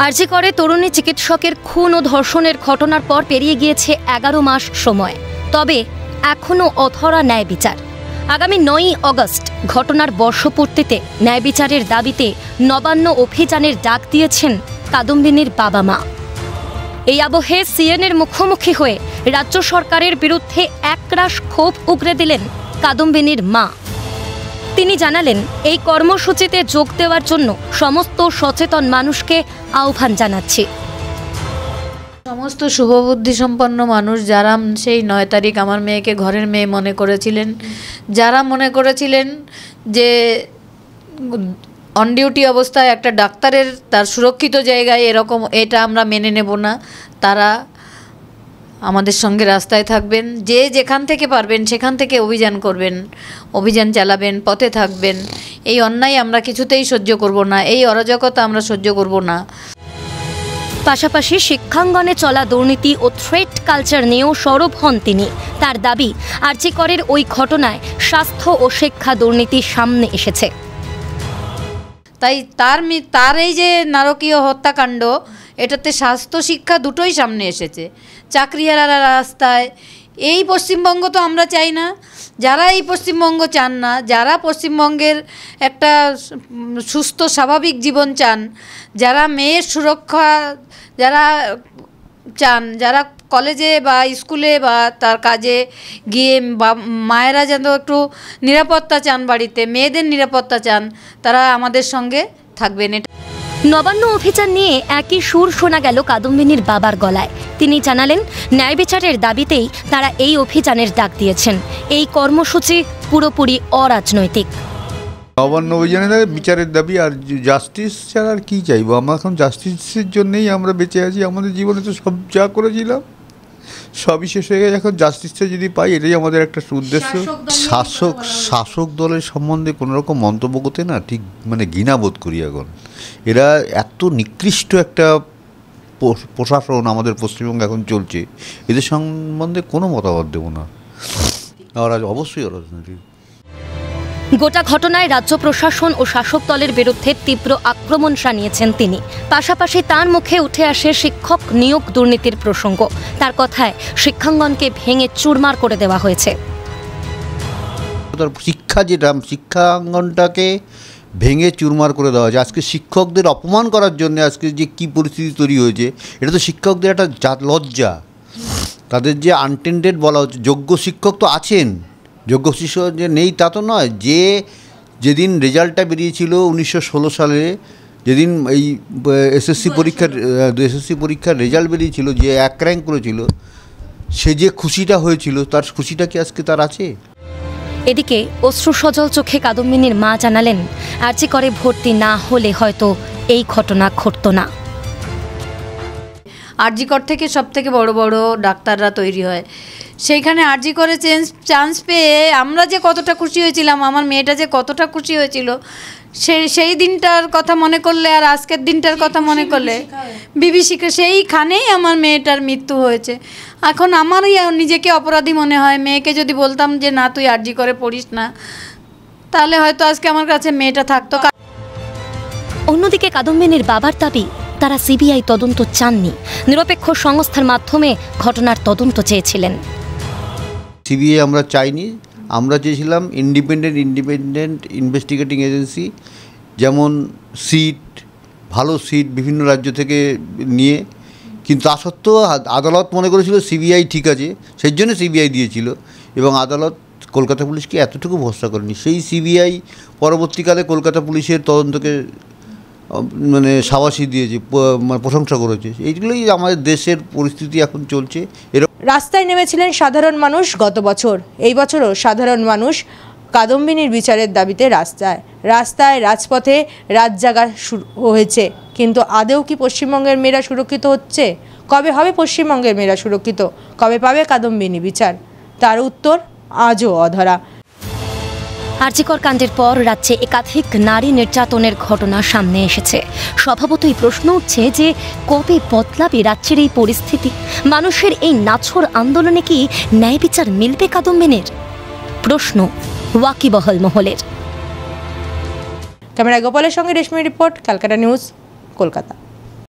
আরজি করে তরুণী চিকিৎসকের খুন ও ধর্ষণের ঘটনার পর পেরিয়ে গিয়েছে 11 মাস সময়, তবে এখনও অধরা ন্যায় বিচার। আগামী 9ই আগস্ট ঘটনার বর্ষপূর্তিতে ন্যায় বিচারের দাবিতে নবান্ন অভিযানের ডাক দিয়েছেন কাদম্বিনীর বাবা মা। এই আবহে সিএনএর মুখোমুখি হয়ে রাজ্য সরকারের বিরুদ্ধে একরাশ ক্ষোভ উগরে দিলেন কাদম্বিনীর মা। তিনি জানালেন, এই কর্মসূচিতে যোগ দেওয়ার জন্য সমস্ত সচেতন মানুষকে আহ্বান জানাচ্ছি। সমস্ত শুভবুদ্ধি সম্পন্ন মানুষ যারা সেই 9 তারিখ আমার মেয়েকে ঘরের মেয়ে মনে করেছিলেন, যারা মনে করেছিলেন যে অন ডিউটি অবস্থায় একটা ডাক্তারের তার সুরক্ষিত জায়গায় এরকম এটা আমরা মেনে নেব না, তারা আমাদের সঙ্গে রাস্তায় থাকবেন। যে যেখান থেকে পারবেন সেখান থেকে অভিযান করবেন, অভিযান চালাবেন, পথে থাকবেন। এই অন্যায় আমরা কিছুতেই সহ্য করব না, এই অরাজকতা আমরা সহ্য করব না। পাশাপাশি শিক্ষাঙ্গনে চলা দুর্নীতি ও থ্রেট কালচার নিয়েও সরব হন তিনি। তার দাবি, আরজি করের ওই ঘটনায় স্বাস্থ্য ও শিক্ষা দুর্নীতি সামনে এসেছে। তাই তার এই যে নারকীয় হত্যাকাণ্ড, এটাতে স্বাস্থ্য শিক্ষা দুটোই সামনে এসেছে। চাকরিহারারা রাস্তায়। এই পশ্চিমবঙ্গ তো আমরা চাই না। যারা এই পশ্চিমবঙ্গ চান না, যারা পশ্চিমবঙ্গের একটা সুস্থ স্বাভাবিক জীবন চান, যারা মেয়ের সুরক্ষা যারা চান, যারা কলেজে বা স্কুলে বা তার কাজে গিয়ে বা মায়েরা যেন একটু নিরাপত্তা চান, বাড়িতে মেয়েদের নিরাপত্তা চান, তারা আমাদের সঙ্গে থাকবেন। নবান্ন অভিযান নিয়ে একই সুর শোনা গেল কাদম্বিনীর বাবার গলায়। তিনি জানালেন, ন্যায় বিচারের দাবিতেই তারা এই অভিযানের ডাক দিয়েছেন। এই কর্মসূচি পুরোপুরি অরাজনৈতিক। নবান্ন অভিযানে বিচারের দাবি, আর জাস্টিস ছাড়া আর কী চাইবো আমরা? এখন জাস্টিসের জন্যেই আমরা বেঁচে আছি। আমাদের জীবনে তো সব যা করেছিলাম সবই শেষ হয়ে গেছে। এখন জাস্টিসটা যদি পাই, এটাই আমাদের একটা উদ্দেশ্য। শাসক দলের সম্বন্ধে কোনো রকম মন্তব্য করতে না ঠিক ঘৃণাবোধ করি এখন। এরা এত নিকৃষ্ট একটা প্রশাসন আমাদের পশ্চিমবঙ্গে এখন চলছে, এদের সম্বন্ধে কোনো মতামত দেবো না। অবশ্যই অরাজনৈতিক। গোটা ঘটনায় রাজ্য প্রশাসন ও শাসক দলের বিরুদ্ধে তীব্র আক্রমণ শানিয়েছেন তিনি। পাশাপাশি তার মুখে উঠে আসে শিক্ষক নিয়োগ দুর্নীতির প্রসঙ্গ। তার কথায়, শিক্ষাঙ্গনকে ভেঙে চুরমার করে দেওয়া হয়েছে। শিক্ষাঙ্গনটাকে ভেঙে চুরমার করে দেওয়া হয়েছে। আজকে শিক্ষকদের অপমান করার জন্য আজকে যে কী পরিস্থিতি তৈরি হয়েছে, এটা তো শিক্ষকদের একটা লজ্জা। তাদের যে আনটেন্ডেড বলা হচ্ছে, যোগ্য শিক্ষক তো আছেন, যোগ্য শিক্ষক যে নেই তা তো নয়। যেদিন রেজাল্টটা বেরিয়েছিল 1916 সালে, যেদিন এই এসএসসি পরীক্ষার রেজাল্ট বেরিয়েছিল, যে 1 র্যাঙ্ক করেছিল, সে যে খুশিটা হয়েছিল, তার খুশিটা কি আজকে তার আছে? এদিকে অশ্রুসজল চোখে কাদম্বিনীর মা জানালেন, আরজি করে ভর্তি না হলে হয়তো এই ঘটনা ঘটত না। আরজি কর থেকে সব থেকে বড় বড় ডাক্তাররা তৈরি হয়। সেইখানে আরজি করে চান্স পেয়ে আমরা যে কতটা খুশি হয়েছিলাম, আমার মেয়েটা যে কতটা খুশি হয়েছিল, সেই দিনটার কথা মনে করলে আর আজকের দিনটার কথা মনে করলে বিভীষিকা। সেইখানেই আমার মেয়েটার মৃত্যু হয়েছে। এখন আমারই নিজেকে অপরাধী মনে হয়। মেয়েকে যদি বলতাম যে না, তুই আরজি করে পড়িস না, তাহলে হয়তো আজকে আমার কাছে মেয়েটা থাকতো। অন্যদিকে কাদম্বিনীর বাবার দাবি, তারা সিবিআই তদন্ত চাননি, নিরপেক্ষ সংস্থার মাধ্যমে ঘটনার তদন্ত চেয়েছিলেন। সিবিআই আমরা চাইনি, আমরা চেয়েছিলাম ইন্ডিপেন্ডেন্ট ইনভেস্টিগেটিং এজেন্সি, যেমন ভালো সিট বিভিন্ন রাজ্য থেকে নিয়ে। কিন্তু তা সত্ত্বেও আদালত মনে করেছিল সিবিআই ঠিক আছে, সেই জন্য সিবিআই দিয়েছিল। এবং আদালত কলকাতা পুলিশকে এতটুকু ভরসা করেনি। সেই সিবিআই পরবর্তীকালে কলকাতা পুলিশের তদন্তকে সাবাসী দিয়েছে, প্রশংসা করেছে। এইগুলোই আমাদের দেশের পরিস্থিতি এখন চলছে। রাস্তায় নেমেছিলেন সাধারণ মানুষ গত বছর। এই বছরও সাধারণ মানুষ কাদম্বিনীর বিচারের দাবিতে রাস্তায় রাজপথে রাত জাগা শুরু হয়েছে। কিন্তু আদৌ কি পশ্চিমবঙ্গের মেয়েরা সুরক্ষিত হচ্ছে? কবে হবে পশ্চিমবঙ্গের মেয়েরা সুরক্ষিত? কবে পাবে কাদম্বিনী বিচার? তার উত্তর আজও অধরা। আরজি কর কাণ্ডের পর রাজ্যে একাধিক নারী নির্যাতনের ঘটনা সামনে এসেছে। স্বভাবতই প্রশ্ন উঠছে যে কবে বদলাবে রাজ্যের এই পরিস্থিতি? মানুষের এই নাছোড় আন্দোলনে কি ন্যায় বিচার মিলবে কাদম্বিনীর? প্রশ্ন ওয়াকিবহাল মহলের। ক্যামেরা গোপালের সঙ্গে রেশমি রিপোর্ট, ক্যালকাটা নিউজ, কলকাতা।